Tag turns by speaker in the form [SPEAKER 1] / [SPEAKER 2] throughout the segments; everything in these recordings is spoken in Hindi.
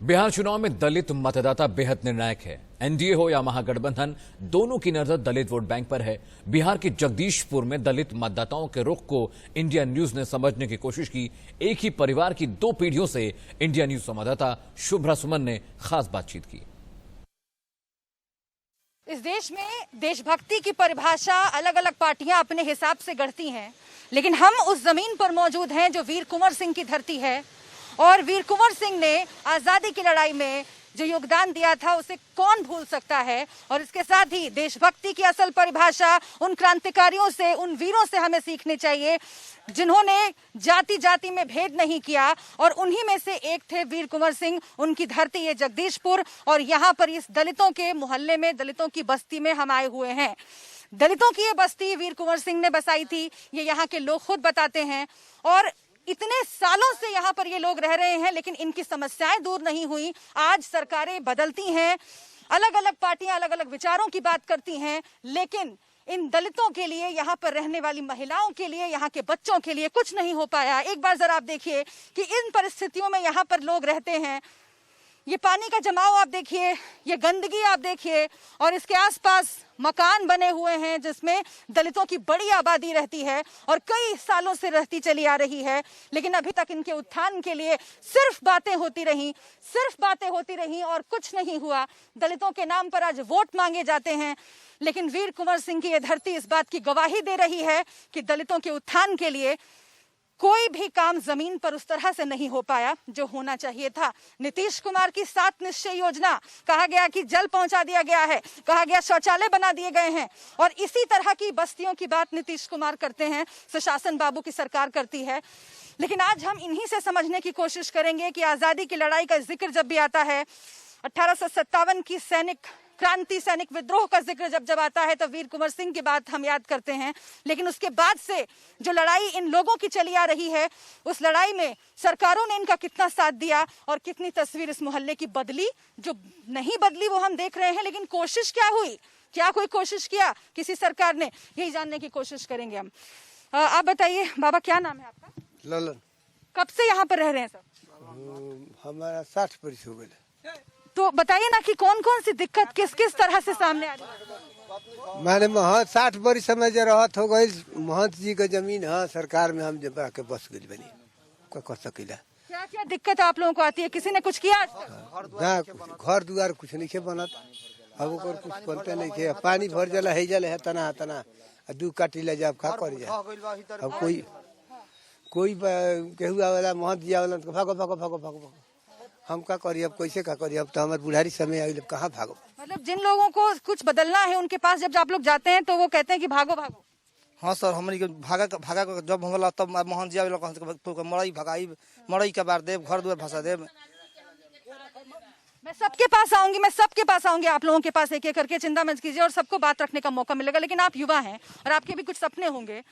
[SPEAKER 1] बिहार चुनाव में दलित मतदाता बेहद निर्णायक है। एनडीए हो या महागठबंधन, दोनों की नजर दलित वोट बैंक पर है। बिहार के जगदीशपुर में दलित मतदाताओं के रुख को इंडिया न्यूज ने समझने की कोशिश की। एक ही परिवार की 2 पीढ़ियों से इंडिया न्यूज संवाददाता शुभ्रा सुमन ने खास बातचीत की।
[SPEAKER 2] इस देश में देशभक्ति की परिभाषा अलग अलग पार्टियां अपने हिसाब से गढ़ती हैं, लेकिन हम उस जमीन पर मौजूद हैं जो वीर कुंवर सिंह की धरती है। और वीर कुंवर सिंह ने आजादी की लड़ाई में जो योगदान दिया था उसे कौन भूल सकता है। और इसके साथ ही देशभक्ति की असल परिभाषा उन क्रांतिकारियों से, उन वीरों से हमें सीखनी चाहिए जिन्होंने जाति जाति में भेद नहीं किया। और उन्हीं में से एक थे वीर कुंवर सिंह। उनकी धरती है जगदीशपुर और यहाँ पर इस दलितों के मोहल्ले में, दलितों की बस्ती में हम आए हुए हैं। दलितों की ये बस्ती वीर कुंवर सिंह ने बसाई थी, ये यहाँ के लोग खुद बताते हैं। और इतने सालों से यहाँ पर ये लोग रह रहे हैं, लेकिन इनकी समस्याएं दूर नहीं हुई। आज सरकारें बदलती हैं, अलग अलग पार्टियां अलग अलग विचारों की बात करती हैं, लेकिन इन दलितों के लिए, यहाँ पर रहने वाली महिलाओं के लिए, यहाँ के बच्चों के लिए कुछ नहीं हो पाया। एक बार जरा आप देखिए कि इन परिस्थितियों में यहाँ पर लोग रहते हैं। ये पानी का जमाव आप देखिए, ये गंदगी आप देखिए, और इसके आसपास मकान बने हुए हैं जिसमें दलितों की बड़ी आबादी रहती है और कई सालों से रहती चली आ रही है। लेकिन अभी तक इनके उत्थान के लिए सिर्फ बातें होती रहीं और कुछ नहीं हुआ। दलितों के नाम पर आज वोट मांगे जाते हैं, लेकिन वीर कुंवर सिंह की ये धरती इस बात की गवाही दे रही है कि दलितों के उत्थान के लिए कोई भी काम जमीन पर उस तरह से नहीं हो पाया जो होना चाहिए था। नीतीश कुमार की 7 निश्चय योजना, कहा गया कि जल पहुंचा दिया गया है, कहा गया शौचालय बना दिए गए हैं, और इसी तरह की बस्तियों की बात नीतीश कुमार करते हैं, सुशासन बाबू की सरकार करती है। लेकिन आज हम इन्हीं से समझने की कोशिश करेंगे कि आजादी की लड़ाई का जिक्र जब भी आता है, 1857 की सैनिक विद्रोह का जिक्र जब आता है तो वीर कुंवर सिंह की बात हम याद करते हैं। लेकिन उसके बाद से जो लड़ाई इन लोगों की चली आ रही है, उस लड़ाई में सरकारों ने इनका कितना साथ दिया और कितनी तस्वीर इस मोहल्ले की बदली, जो नहीं बदली वो हम देख रहे हैं। लेकिन कोशिश क्या हुई, क्या कोई कोशिश किया किसी सरकार ने, यही जानने की कोशिश करेंगे हम। आप बताइए बाबा, क्या नाम है आपका?
[SPEAKER 3] ललन।
[SPEAKER 2] कब से यहाँ पर रह रहे हैं सब?
[SPEAKER 3] हमारा 60 वर्ष हो गए।
[SPEAKER 2] तो बताइए ना कि कौन कौन सी दिक्कत किस किस तरह से सामने आ रही है?
[SPEAKER 3] मैंने 60 वर्ष समय जो रहत हो गई, महंत जी का जमीन है, सरकार में हम जब आके बस गई बनी, क्या कर सकीला।
[SPEAKER 2] क्या क्या दिक्कत आप लोगों को आती है? किसी ने कुछ किया आज तक?
[SPEAKER 3] ना, घर दुआर कुछ नहीं बनत, अब ओकर कुछ बनते नहीं के। पानी भर जाला है तना 2 काटी ले जाब, खा कर जा। अब कोई केहू आवेला, महंत जी आवेला तो भागो हम का करी, अब कैसे का करी, अब तो हमारे बुढ़ारी समय आई, कहाँ भागो।
[SPEAKER 2] मतलब जिन लोगों को कुछ बदलना है उनके पास जब आप लोग जाते हैं तो वो कहते हैं कि भागो भागो।
[SPEAKER 4] हाँ सर, हमारी भागा जब हमला तब मोहन जी आवेला, मड़ई भगाई, मड़ई के बार देव, घर दुआर फंसा देव।
[SPEAKER 2] मैं सबके पास आऊंगी, आप लोगों के पास एक एक करके, चिंता मत कीजिए, और सबको बात रखने का मौका मिलेगा। लेकिन आप युवा हैं और आपके भी कुछ सपने होंगे।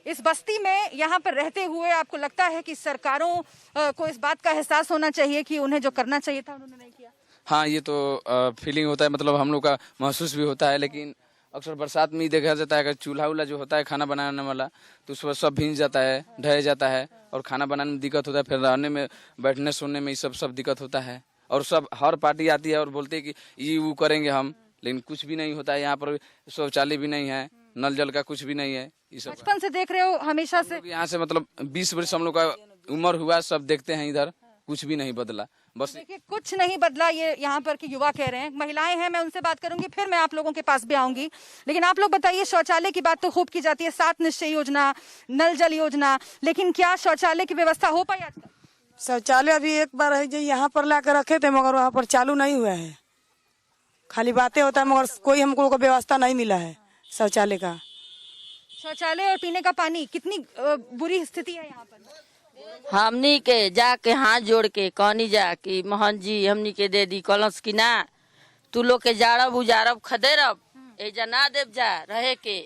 [SPEAKER 2] इस बस्ती में यहाँ पर रहते हुए आपको लगता है कि सरकारों को इस बात का एहसास होना चाहिए कि उन्हें जो करना चाहिए था उन्होंने नहीं किया?
[SPEAKER 5] हाँ, ये तो फीलिंग होता है, मतलब हम लोग का महसूस भी होता है। लेकिन अक्सर बरसात में ही देखा जाता है कि चूल्हा उल्हा जो होता है खाना बनाने वाला, तो उस पर सब भींग जाता है, ढह जाता है, और खाना बनाने में दिक्कत होता है। फिर रहने में, बैठने सोने में सब दिक्कत होता है। और सब हर पार्टी आती है और बोलते हैं कि ये वो करेंगे हम, लेकिन कुछ भी नहीं होता है। यहाँ पर शौचालय भी नहीं है, नल जल का कुछ भी नहीं है।
[SPEAKER 2] बचपन से देख रहे हो, हमेशा से
[SPEAKER 5] यहाँ से, मतलब 20 वर्ष हम लोग का उम्र हुआ, सब देखते हैं इधर, कुछ भी नहीं बदला। बस
[SPEAKER 2] देखिए, कुछ नहीं बदला, ये यहाँ पर के युवा कह रहे हैं। महिलाएं हैं, मैं उनसे बात करूंगी, फिर मैं आप लोगों के पास भी आऊंगी। लेकिन आप लोग बताइए, शौचालय की बात तो खूब की जाती है, 7 निश्चय योजना, नल जल योजना, लेकिन क्या शौचालय की व्यवस्था हो पाई आज तक?
[SPEAKER 6] शौचालय अभी एक बार है जो यहाँ पर लाकर रखे थे, मगर वहाँ पर चालू नहीं हुआ है। खाली बातें होता है, मगर कोई हमको व्यवस्था नहीं मिला है शौचालय का।
[SPEAKER 2] शौचालय और पीने का पानी, कितनी बुरी स्थिति है यहाँ पर।
[SPEAKER 7] हमनी के जाके हाथ जोड़ के कहनी जा कि मोहन जी हमनी के दे दी कलश की ना, तू लोग के जाड़ब उजारब खदेरब, एजा ना देव जा रहे के,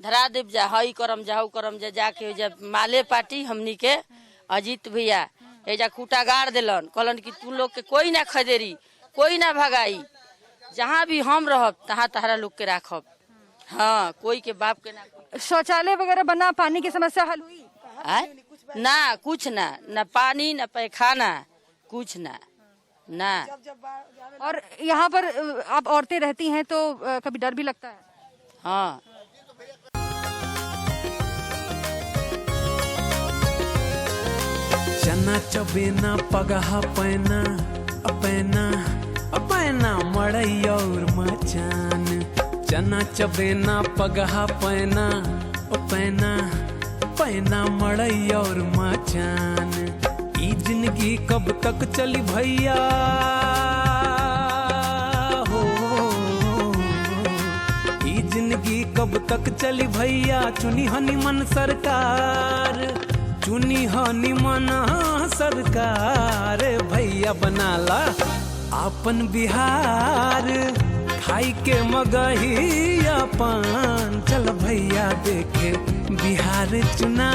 [SPEAKER 7] धरा देव जा, हई करम जा, हऊ करम जा, जाके जब माले पार्टी हमनी के अजीत भैया एजा खूटा गाड़ दिलन, कहलन कि तू लोग के कोई ना खदेरी, कोई ना भगाई, जहाँ भी हम रहब तहाँ तहरा लोग के राखब। हाँ, कोई के बाप के ना।
[SPEAKER 2] शौचालय वगैरह बना, पानी की समस्या हल हुई?
[SPEAKER 7] ना, कुछ ना पानी, ना पैखाना, कुछ ना। ना।
[SPEAKER 2] और यहाँ पर आप औरतें रहती हैं तो कभी डर भी लगता है?
[SPEAKER 7] हाँ।
[SPEAKER 8] चना चबेना पगहा पैना अपैना अपैना मड़ई और मचान। चना चबेना पगहा पैना अपैना पैना मड़ई और मचान। ई जिंदगी कब तक चली भैया हो, ई जिंदगी कब तक चली भैया। चुनी हनी मन सरकार, चुनी हनी मन सरकार। भैया बनाला अपन बिहार, खाई के मगही अपन। चल भैया देखे बिहार चुना।